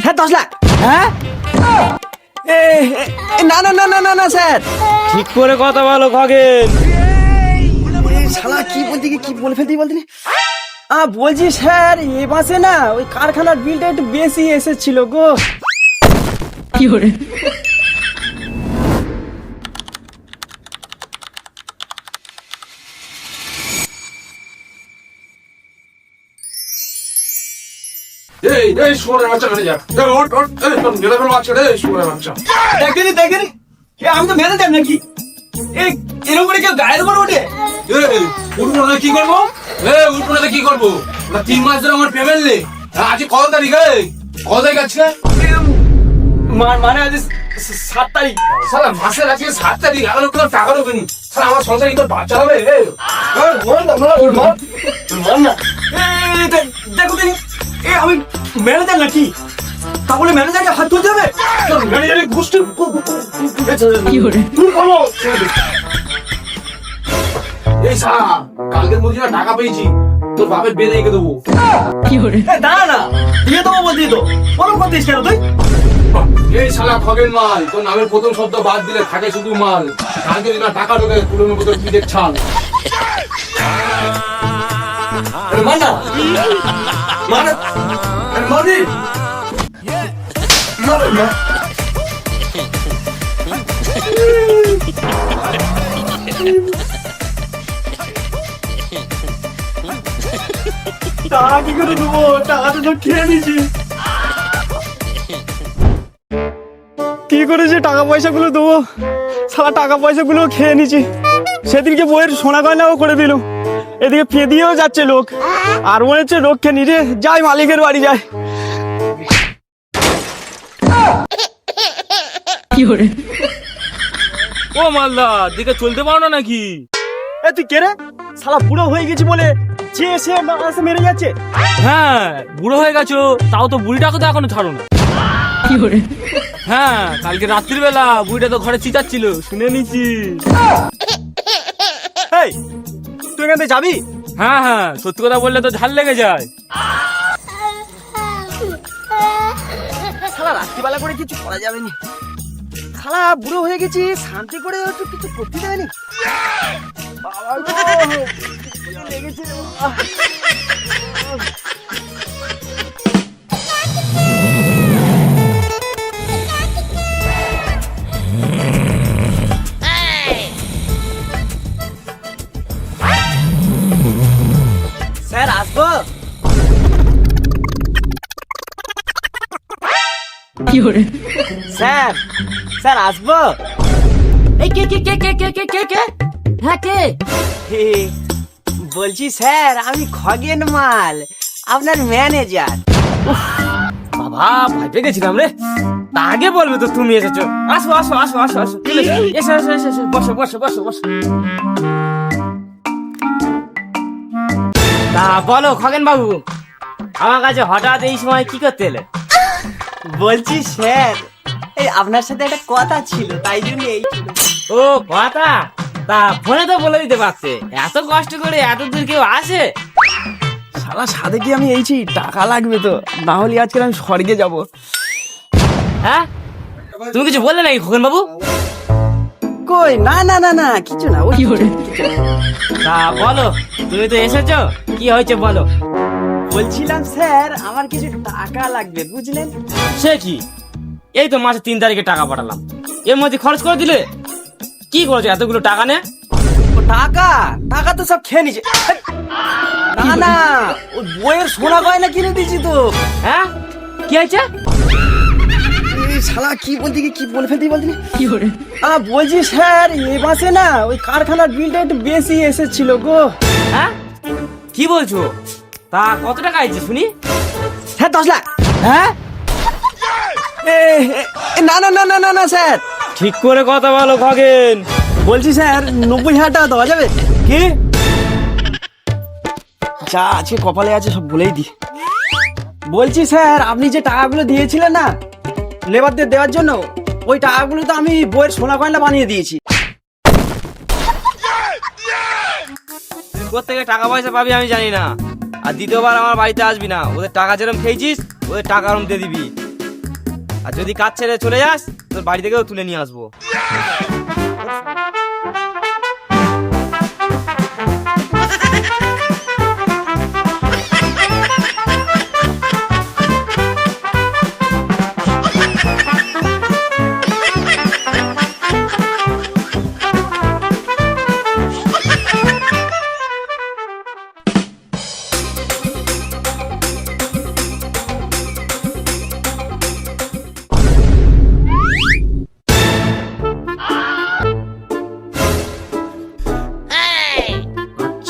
Sir 10 lakh. হ্যাঁ না না না না না না স্যার, ঠিক করে কথা বলো খগেন। শালা কি বলতে কি বলে ফেলতে বলতে বলছি স্যার এ মাসে না ওই কারখানার বিলটা একটু বেশি এসেছিল গো। কি করে? এই শুয়োরের বাচ্চা বেরিয়ে যা। ওঠ ওঠ, এই তোর নিরাপের বাচ্চা রে, শুয়োরের বাচ্চা। দেখেনি আমি তো ম্যানেজার নাকি? এরকম করে কেউ গায়ের উপর ওঠে? উঠবো না কি করবো? উঠবো না কি করবো? 3 মাস ধরে আমার পেমেন্ট নেই। আজ কত তারিখ? কত তারিখ আছে? মানে আজ 7 তারিখ। সালা মাসের আজকে 7 তারিখ, এখন তো টাকা ঢোকেনি। সালা আমার সংসারে তোর বাচ্চা হবে। দেখো দেখি আমি ম্যানেজার নাকি? তাহলে ম্যানেজারকে হাত তুলতে হবে? ম্যানেজারের গোষ্ঠী কি করে? তুই বলো। এই সালা কালকের মধ্যে টাকা পেয়েছি, তোর বাপের বেড়ে রেখে দেবো। কি করে? দাঁড়া না, দিয়ে দেবো বলছি তো, বলো করতিস কেন তুই? এই শালা খগেন মাল, তোর নামের প্রথম শব্দ বাদ দিলে থাকে শুধু মাল। কালকে যদি না টাকা ঢোকে পুরোনো মতো পিঠের ছাল। মানা মানা মানি টাকা কি করে দেবো? টাকা তো খেয়ে নিছি। কি করে যে টাকা পয়সা গুলো দেবো? সারা টাকা পয়সা গুলো খেয়ে নিছি। সেদিনকে বইয়ের সোনা গয়নাও করে দিল, এদিকে পেদিয়েও যাচ্ছে লোক, আর মনে হচ্ছে রক্ষে নিরে যাই মালিকের বাড়ি যায়। কি করে? ও মালদা, দিকে চলতে পারো না নাকি? এ তুই কে রে? শালা বুড়ো হয়ে গেছি বলে যে সে মাসে মেরে যাচ্ছে। হ্যাঁ, বুড়ো হয়ে গেছো, তাও তো বুড়িটাকে তো এখনো ছাড়ো না। কি করে? হ্যাঁ, কালকে রাত্রির বেলা বুড়িটা তো ঘরে চিচাচ্ছিল, শুনে নিছি। এই তুই এখান থেকে যাবি? হ্যাঁ হ্যাঁ, সত্যি কথা বললে তো ঝাল লেগে যায়। শালা রাত্রিবেলা করে কিছু করা যাবে না। শালা বুড়ো হয়ে গেছি, শান্তি করে একটু কিছু করতে দেবে না। বাবা গো, লেগেছে রে বাবা। স্যার আসবো? কি করে? স্যার স্যার আসবো? এই কে কে কে কে কে কে কে কে? হ্যাঁ কে? হে, বলছি স্যার আমি খগেন মাল, আপনার ম্যানেজার। বাবা, ভয় পেয়ে গেছিলাম রে। তা আগে বলবে তো তুমি এসেছো। আসো আসো আসো আসো আসো, চলে এসো এসো এসো এসো, এসো। বসো বসো বসো বসো। তা বলো খগেন বাবু, আমার কাছে হঠাৎ এই সময় কি করতে এলে? বলছি স্যার এই আপনার সাথে একটা কথা ছিল, তাই জন্য এই ছিল। ও কথা, তা ফোনে তো বলে দিতে পারতে। এত কষ্ট করে এত দূর কেউ আসে? শালা সাথে কি আমি এইছি, টাকা লাগবে তো, না হলে আজকে আমি স্বর্গে যাব। হ্যাঁ, তুমি কিছু বললে নাকি খগেন বাবু? কই না না না না কিছু না। কি করে? তা বলো, তুমি তো এসেছো, কি হয়েছে বলো। বলছিলাম স্যার আমার কিছু টাকা লাগবে, বুঝলেন? সে কি, এই তো মাসে 3 তারিখে টাকা পাঠালাম, এর মধ্যে খরচ করে দিলে? কি করেছো এতগুলো টাকা নে? ও টাকা টাকা তো সব খেয়ে নিছে। না না, ওই বইয়ের সোনা গয়না কিনে দিয়েছি তো। হ্যাঁ, কি হয়েছে? এই শালা কি বলতে কি বলে ফেলতে বলতে কি করে? বলছি স্যার এ মাসে না ওই কারখানার বিলটা একটু বেশি এসেছিল গো। হ্যাঁ, কি বলছো? তা কত টাকা আইছে শুনি? স্যার 10 লাখ। হ্যাঁ না না না না না না স্যার, ঠিক করে কথা বলো খগেন। বলছি স্যার 90,000 টাকা দেওয়া যাবে? কি? যা আছে কপালে আছে সব বলেই দি। বলছি স্যার আপনি যে টাকাগুলো দিয়েছিলেন না লেবারদের দেওয়ার জন্য, ওই টাকাগুলো তো আমি বইয়ের সোনা গয়না বানিয়ে দিয়েছি। তুই কোত্থেকে টাকা পয়সা পাবি আমি জানি না, আর দ্বিতীয়বার আমার বাড়িতে আসবি না। ওদের টাকা যেরকম খেয়েছিস ওদের টাকা ওরম দিয়ে দিবি। আর যদি কাজ ছেড়ে চলে যাস তোর বাড়ি থেকেও তুলে নিয়ে আসবো।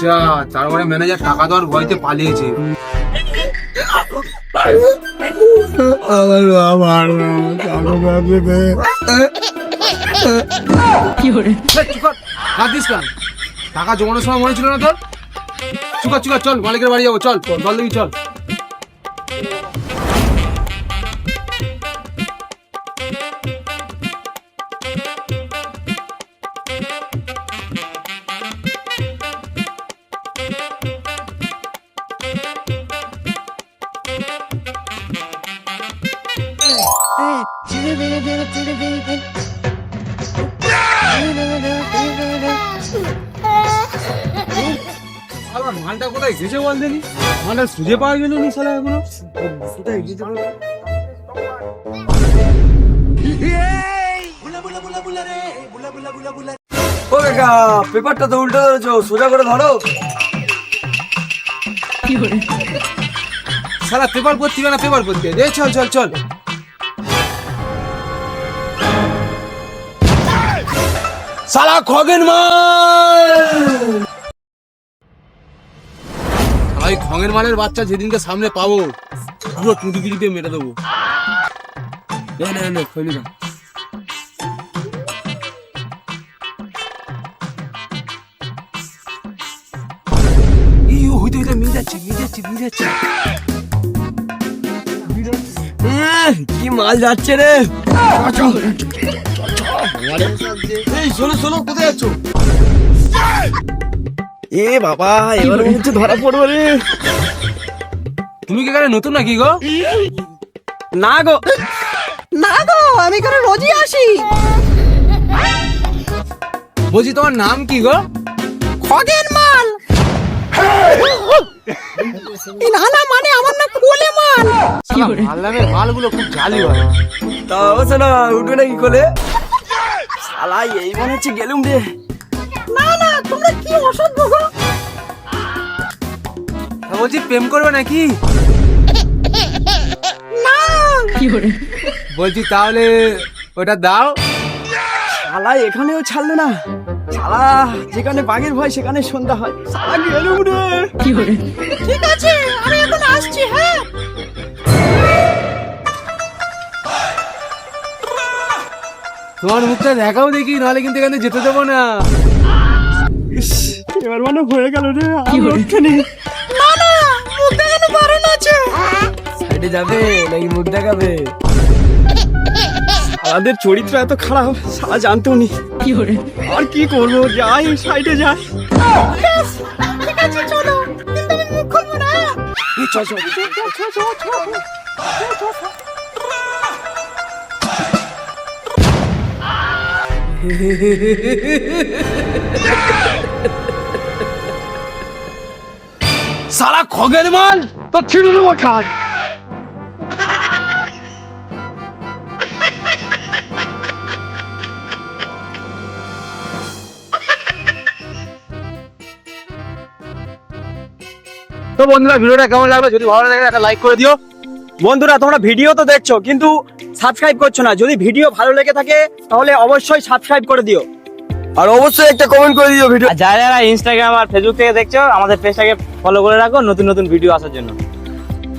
আচ্ছা, তার মানে ম্যানেজার টাকা দেওয়ার ভয়তে পালিয়েছে। টাকা জমানোর সময় মনে ছিল না তোর? চুকা চুকা চল, মালিকের বাড়ি যাবো, চল চল দেখি চল। মালটা কোথায় গেছে বলতেনি? মালটা খুঁজে পাওয়া গেল নি শালা এখনো। কোথায় গেছে? ও কাকা, পেপারটা তো উল্টো ধরেছো, সোজা করে ধরো। শালা পেপার পড়তে না, পেপার পড়তে দে, চল চল চল। শালা খগেন মাল, ভাই খগেন মালের বাচ্চা যেদিনকে সামনে পাবো পুরো টুটিগিরি দিয়ে মেরে দেবো। খৈনি না হইতে হইতে মিল যাচ্ছে। কি মাল যাচ্ছে রে। এই শোনো শোনো, কোথায় যাচ্ছ? এ বাবা, এবার মনে হচ্ছে ধরা পড়বো রে। তুমি কি এখানে নতুন নাকি গো? না গো, আমি এখানে রোজই আসি। বলছি তোমার নাম কি গো? খগেন মাল। না না, মানে আমার নাম কোলে মাল। মালদামের মালগুলো খুব জালি হয়। তা হচ্ছে না, উঠবে নাকি কোলে? শালা এই মনে হচ্ছে গেলুম রে। না না, তোমরা কি অসভ্য গো। বলছি প্রেম করবে নাকি? না। বলছি তাহলে ওটা দাও। শালা এখানেও ছাড়লো না। শালা যেখানে বাঘের ভয় সেখানে সন্ধ্যা হয়। শালা গেলুম রে। ঠিক আছে, আমি এখন আসছি। হ্যাঁ, তোমার মুখটা দেখাও দেখি, নাহলে কিন্তু এখানে যেতে দেবো না। ইস, এবার মানে হয়ে গেল রে। আমি ওখানে না না, মুখ দেখানো বারণ আছে। সাইডে যাবে নাকি মুখ দেখাবে? আমাদের চরিত্র এত খারাপ, শালা জানতেও নি। আর কি করবো, যাই সাইডে যাই। বেশ, ঠিক আছে চলো, কিন্তু আমি মুখ খুলবো না। চল চল। শালা খগেন মাল তো ছিড়ে দেবো খাট। তো বন্ধুরা, ভিডিওটা কেমন লাগলো? যদি ভালো লাগে একটা লাইক করে দিও। বন্ধুরা, তোমরা ভিডিও তো দেখছো কিন্তু সাবস্ক্রাইব করছো না। যদি ভিডিও ভালো লেগে থাকে তাহলে অবশ্যই সাবস্ক্রাইব করে দিও, আর অবশ্যই একটা কমেন্ট করে দিও ভিডিও। আর যারা যারা ইনস্টাগ্রাম আর ফেসবুক থেকে দেখছো আমাদের পেজটাকে ফলো করে রাখো নতুন নতুন ভিডিও আসার জন্য।